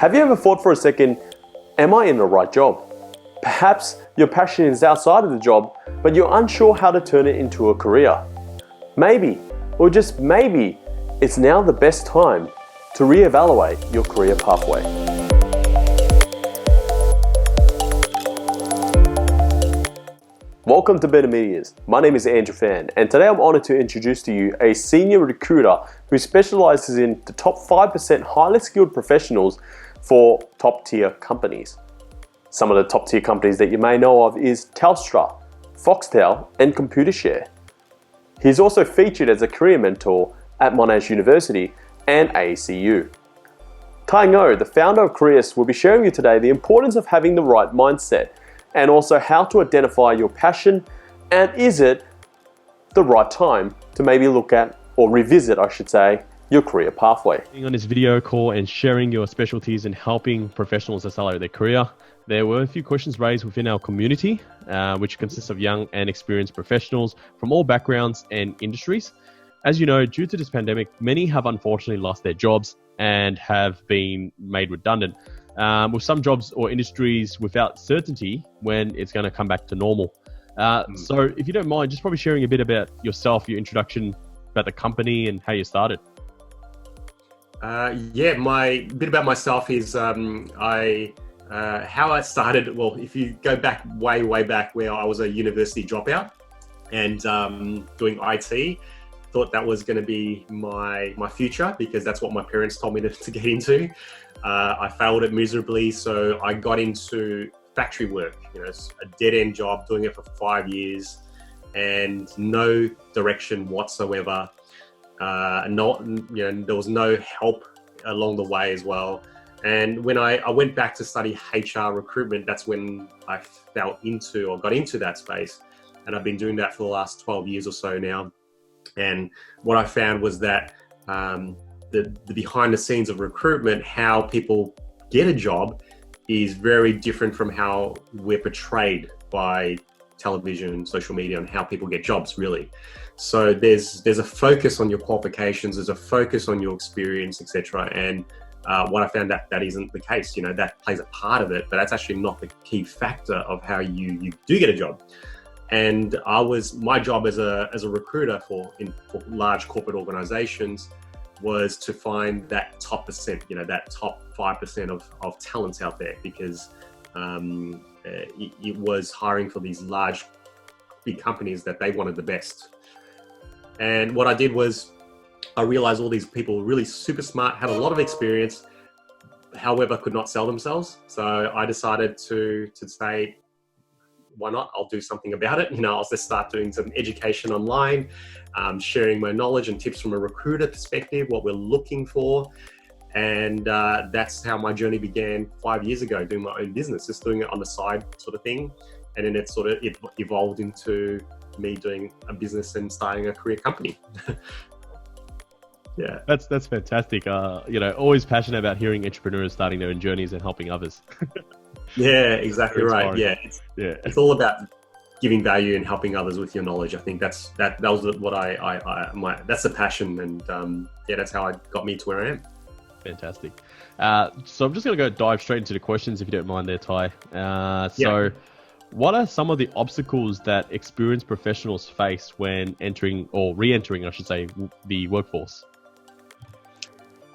Have you ever thought for a second, am I in the right job? Perhaps your passion is outside of the job, but you're unsure how to turn it into a career. Maybe, or just maybe, it's now the best time to reevaluate your career pathway. Welcome to Better Medias. My name is Andrew Fan, and today I'm honored to introduce to you a senior recruiter who specializes in the top 5% highly skilled professionals for top tier companies. Some of the top tier companies that you may know of is Telstra, Foxtel, and Computershare. He's also featured as a career mentor at Monash University and AECU. Thai Ngo, the founder of Careerists, will be sharing with you today the importance of having the right mindset and also how to identify your passion and is it the right time to maybe look at or revisit, I should say, your career pathway. On this video call and sharing your specialties and helping professionals accelerate their career, there were a few questions raised within our community, which consists of young and experienced professionals from all backgrounds and industries. As you know, due to this pandemic, many have unfortunately lost their jobs and have been made redundant, with some jobs or industries without certainty when it's going to come back to normal. So if you don't mind, just probably sharing a bit about yourself, your introduction about the company and how you started. My bit about myself is how I started. Well, if you go back way back where I was a university dropout and doing IT, thought that was going to be my future because that's what my parents told me to get into. I failed it miserably, so I got into factory work. It's a dead-end job, doing it for 5 years, and no direction whatsoever. There was no help along the way as well. And when I went back to study HR recruitment, that's when I got into that space, and I've been doing that for the last 12 years or so now. And what I found was that the behind the scenes of recruitment, how people get a job is very different from how we're portrayed by television, social media, and how people get jobs really. So there's a focus on your qualifications, there's a focus on your experience, etc. And what I found that isn't the case. That plays a part of it, but that's actually not the key factor of how you do get a job. And my job as a recruiter for large corporate organizations was to find that top percent, that top 5% of talents out there, because it was hiring for these large, big companies that they wanted the best. And what I did was I realized all these people were really super smart, had a lot of experience, however, could not sell themselves. So I decided to say, why not? I'll do something about it. I'll just start doing some education online, sharing my knowledge and tips from a recruiter perspective, what we're looking for. And that's how my journey began 5 years ago, doing my own business, just doing it on the side sort of thing. And then it evolved into me doing a business and starting a career company. Yeah. That's fantastic. Always passionate about hearing entrepreneurs starting their own journeys and helping others. Yeah, exactly right. Yeah, it's all about giving value and helping others with your knowledge. I think that was what that's the passion, and that's how it got me to where I am. Fantastic. So I'm just going to go dive straight into the questions, if you don't mind there, Ty. What are some of the obstacles that experienced professionals face when entering or re-entering, I should say, the workforce?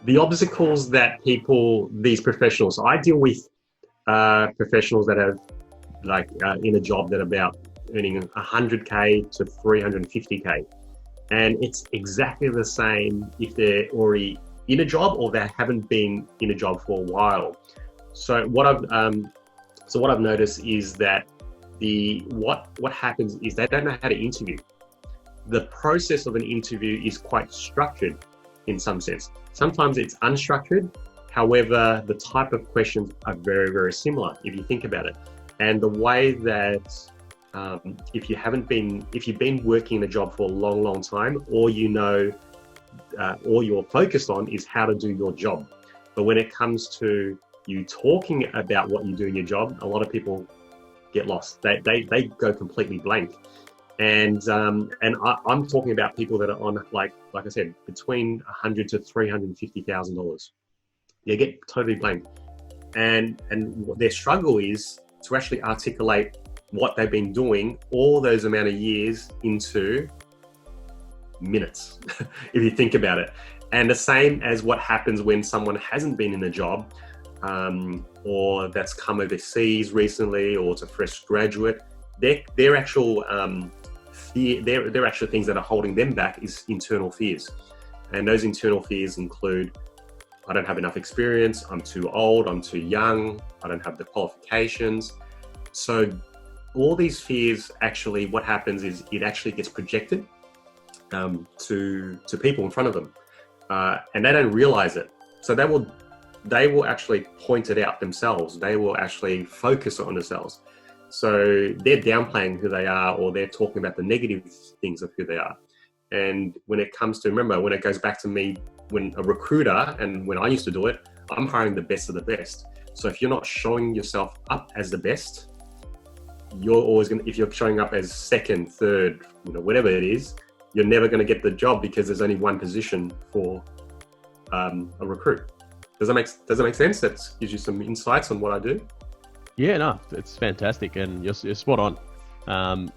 The obstacles that these professionals, I deal with professionals that have in a job that are about earning 100K to 350K. And it's exactly the same if they're already in a job or they haven't been in a job for a while. So what I've noticed is that what happens is they don't know how to interview. The process of an interview is quite structured in some sense. Sometimes it's unstructured. However, the type of questions are very, very similar if you think about it. And the way that if you've been working in a job for a long, long time, all you're focused on is how to do your job. But when it comes to you talking about what you do in your job, a lot of people get lost. They go completely blank. And I'm talking about people that are on, like I said, between $100,000 to $350,000. They get totally blank. and their struggle is to actually articulate what they've been doing all those amount of years into minutes, if you think about it. And the same as what happens when someone hasn't been in a job, or that's come overseas recently, or it's a fresh graduate. Their actual fear, their actual things that are holding them back is internal fears, and those internal fears include: I don't have enough experience, I'm too old, I'm too young, I don't have the qualifications. So all these fears, actually what happens is it actually gets projected to people in front of them, and they don't realize it. So they will actually point it out themselves. They will actually focus on themselves. So they're downplaying who they are, or they're talking about the negative things of who they are. And when it comes to, remember, when it goes back to me, when a recruiter, and when I used to do it, I'm hiring the best of the best. So if you're not showing yourself up as the best, you're always going to, if you're showing up as second, third, whatever it is, you're never going to get the job, because there's only one position for a recruit. Does that make sense? That gives you some insights on what I do. Yeah, no, it's fantastic, and you're spot on.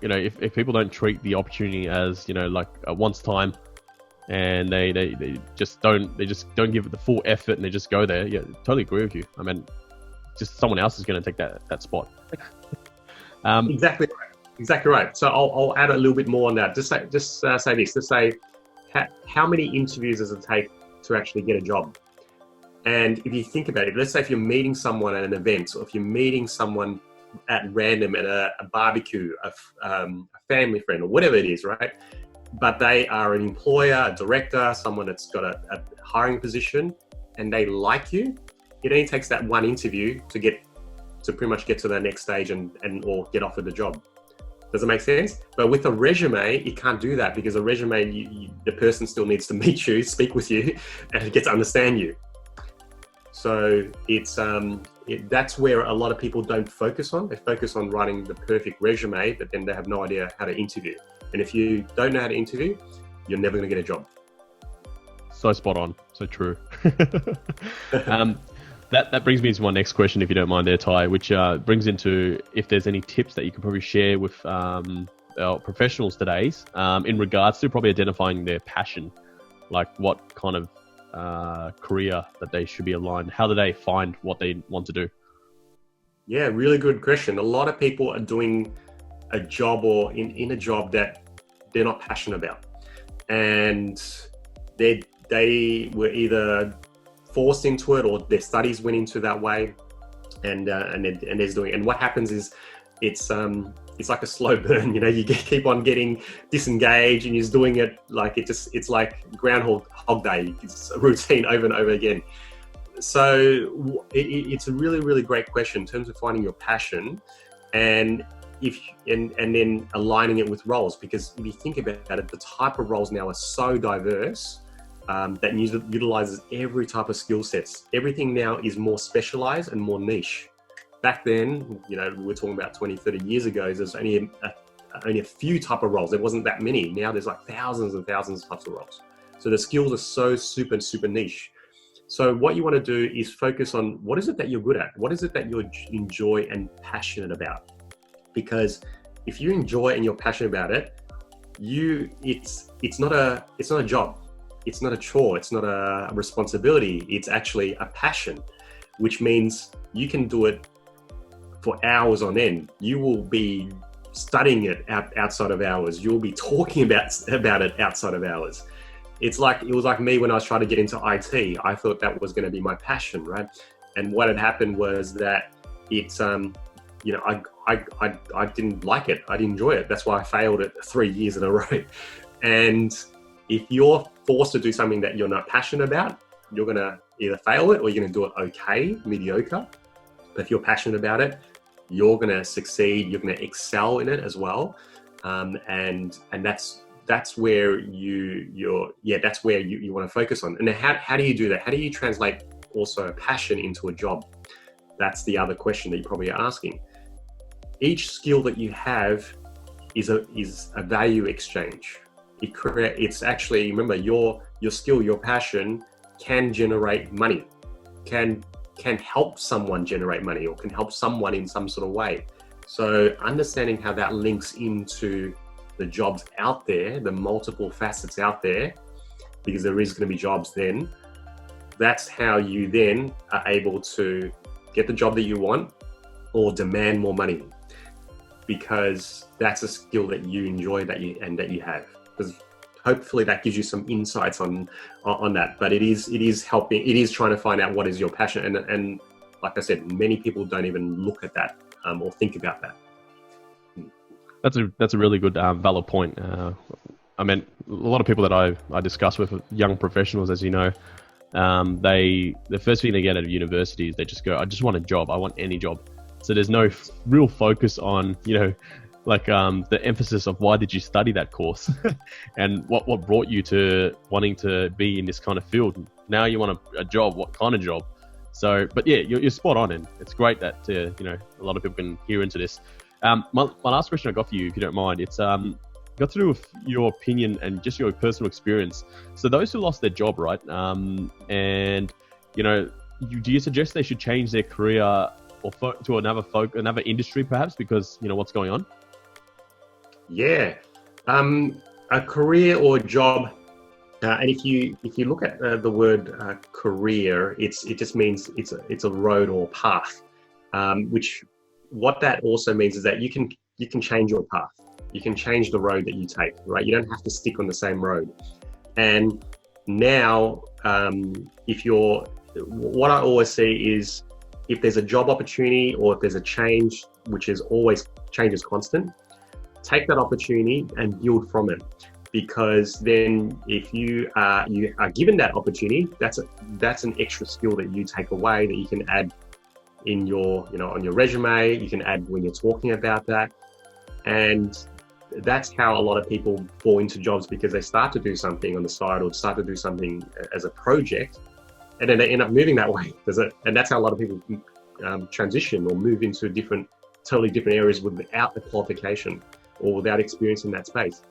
If people don't treat the opportunity as like a once time, and they just don't give it the full effort, and they just go there. Yeah, totally agree with you. I mean, just someone else is going to take that spot. Exactly right. So I'll add a little bit more on that. Just say this. Just say, how many interviews does it take to actually get a job? And if you think about it, let's say if you're meeting someone at an event, or if you're meeting someone at random at a barbecue, a family friend, or whatever it is, right? But they are an employer, a director, someone that's got a hiring position, and they like you. It only takes that one interview to pretty much get to the next stage and or get offered the job. Does it make sense? But with a resume, you can't do that, because a resume, the person still needs to meet you, speak with you, and get to understand you. So that's where a lot of people don't focus on. They focus on writing the perfect resume, but then they have no idea how to interview. And if you don't know how to interview, you're never going to get a job. So spot on. So true. That brings me to my next question, if you don't mind there, Thai, which brings into if there's any tips that you could probably share with our professionals today in regards to probably identifying their passion, like what kind of career that they should be aligned. How do they find what they want to do? Yeah, really good question. A lot of people are doing a job or in a job that they're not passionate about, and they were either forced into it, or their studies went into that way, and they're doing it. And what happens is it's like a slow burn. You keep on getting disengaged, and you're just doing it like it's like Groundhog Day. It's a routine over and over again. So it's a really, really great question in terms of finding your passion, and then aligning it with roles. Because if you think about it, the type of roles now are so diverse that utilizes every type of skill sets. Everything now is more specialized and more niche. Back then, we're talking about 20, 30 years ago, there's only a few type of roles. There wasn't that many. Now there's like thousands and thousands of types of roles. So the skills are so super niche. So what you want to do is focus on what is it that you're good at? What is it that you enjoy and passionate about? Because if you enjoy and you're passionate about it, it's not a job. It's not a chore. It's not a responsibility. It's actually a passion, which means you can do it for hours on end. You will be studying it outside of hours. You'll be talking about it outside of hours. It was like me when I was trying to get into IT. I thought that was going to be my passion, right? And what had happened was that it's I didn't like it. I didn't enjoy it. That's why I failed it 3 years in a row. And if you're forced to do something that you're not passionate about, you're going to either fail it or you're going to do it okay, mediocre. But if you're passionate about it, you're going to succeed. You're going to excel in it as well. And that's where you want to focus on. And how do you do that? How do you translate also a passion into a job? That's the other question that you're probably asking. Each skill that you have is a value exchange. It's actually, remember, your skill, your passion can generate money, can can help someone generate money or can help someone in some sort of way. So understanding how that links into the jobs out there, the multiple facets out there, because there is going to be jobs then, that's how you then are able to get the job that you want or demand more money, because that's a skill that you enjoy that you have. Because hopefully that gives you some insights on that. But it is helping. It is trying to find out what is your passion, and like I said, many people don't even look at that or think about that. That's a really good valid point. I mean, a lot of people that I discuss with young professionals, as you know, the first thing they get out of university is they just go, I just want a job. I want any job. So there's no real focus on, like the emphasis of why did you study that course and what brought you to wanting to be in this kind of field. Now you want a job. What kind of job? So, but yeah, you're spot on, and it's great that a lot of people can hear into this. My last question I got for you, if you don't mind, it's got to do with your opinion and just your personal experience. So those who lost their job, right? And do you suggest they should change their career or to another industry, perhaps, because what's going on? Yeah, a career or a job, and if you look at the word career, it just means it's a road or path, which what that also means is that you can change your path. You can change the road that you take, right? You don't have to stick on the same road. And now, what I always see is if there's a job opportunity or if there's a change, which is always change is constant, take that opportunity and build from it. Because then if you are given that opportunity, that's an extra skill that you take away that you can add in your, on your resume, you can add when you're talking about that. And that's how a lot of people fall into jobs, because they start to do something on the side or start to do something as a project, and then they end up moving that way. And that's how a lot of people transition or move into totally different areas without the qualification or without experience in that space.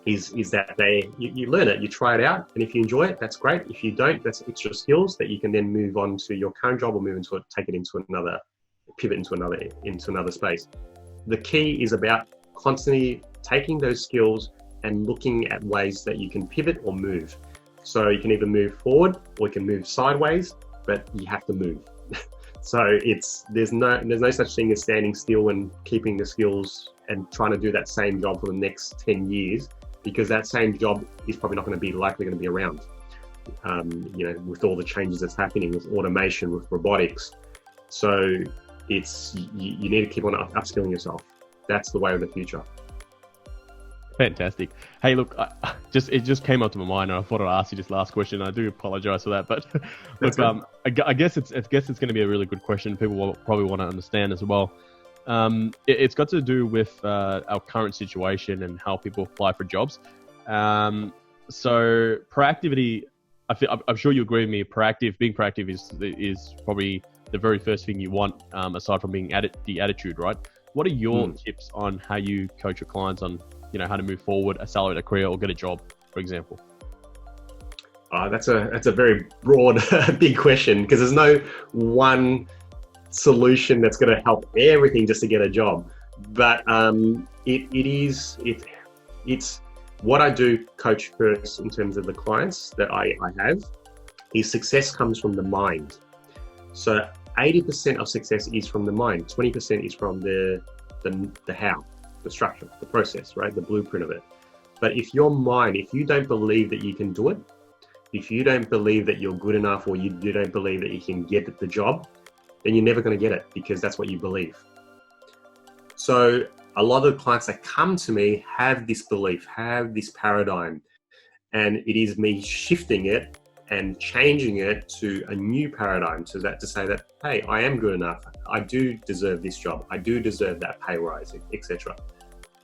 Is that you learn it, you try it out, and if you enjoy it, that's great. If you don't, that's extra skills that you can then move on to your current job or take it into another, pivot into another space. The key is about constantly taking those skills and looking at ways that you can pivot or move. So you can either move forward or you can move sideways, but you have to move. So there's no such thing as standing still and keeping the skills and trying to do that same job for the next 10 years, because that same job is probably not going to be likely going to be around. With all the changes that's happening with automation, with robotics. So you need to keep on upskilling yourself. That's the way of the future. Fantastic. Hey, look, it just came up to my mind, and I thought I'd ask you this last question. I do apologize for that, but look, I guess it's going to be a really good question. People will probably want to understand as well. It's got to do with our current situation and how people apply for jobs. So proactivity, I'm sure you agree with me. Being proactive is probably the very first thing you want, aside from being the attitude, right? What are your tips on how you coach your clients on, how to move forward, accelerate a career, or get a job, for example? That's a very broad, big question, because there's no one solution that's going to help everything just to get a job. But it's what I do coach first in terms of the clients that I have is success comes from the mind. So 80% of success is from the mind, 20% is from the how, the structure, the process, right? The blueprint of it. But if you don't believe that you can do it, if you don't believe that you're good enough, or you don't believe that you can get the job, then you're never going to get it, because that's what you believe. So a lot of the clients that come to me have this belief, have this paradigm, and it is me shifting it and changing it to a new paradigm, to say that, hey, I am good enough. I do deserve this job. I do deserve that pay rise, etc.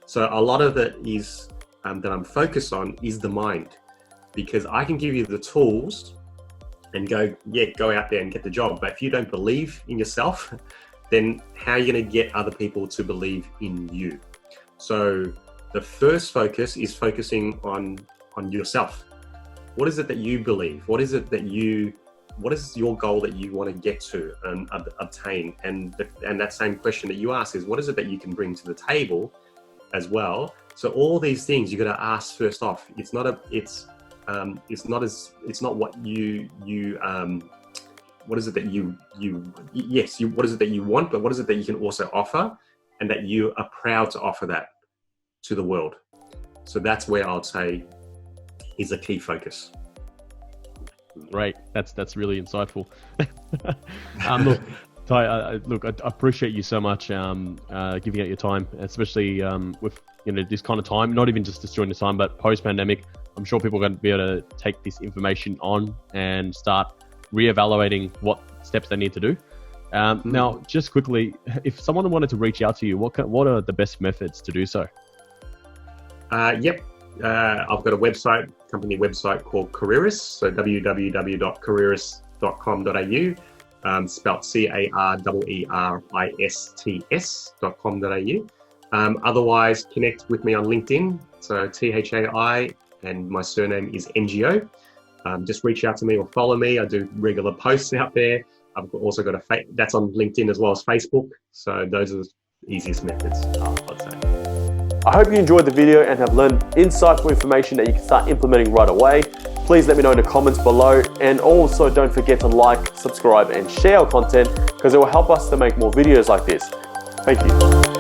So a lot of it is that I'm focused on is the mind, because I can give you the tools and go out there and get the job. But if you don't believe in yourself, then how are you going to get other people to believe in you? So the first focus is focusing on yourself. What is it that you believe? What is it that you what is your goal that you want to get to and obtain? And that same question that you ask is, what is it that you can bring to the table as well? So all these things you got to ask first off. It's not what is it that what is it that you want, but what is it that you can also offer, and that you are proud to offer that to the world. So that's where I'd say is a key focus. Great, that's really insightful. Look, Thai, I appreciate you so much giving out your time, especially with this kind of time. Not even just during this time, but post-pandemic. I'm sure people are going to be able to take this information on and start reevaluating what steps they need to do. Now, just quickly, if someone wanted to reach out to you, what are the best methods to do so? I've got a company website called Careerists, so www.careerists.com.au, spelt CAREERISTS.com.au. Otherwise, connect with me on LinkedIn, so THAI, and my surname is NGO. Just reach out to me or follow me. I do regular posts out there. I've also got that's on LinkedIn as well as Facebook. So those are the easiest methods, I'd say. I hope you enjoyed the video and have learned insightful information that you can start implementing right away. Please let me know in the comments below, and also don't forget to like, subscribe and share our content, because it will help us to make more videos like this. Thank you.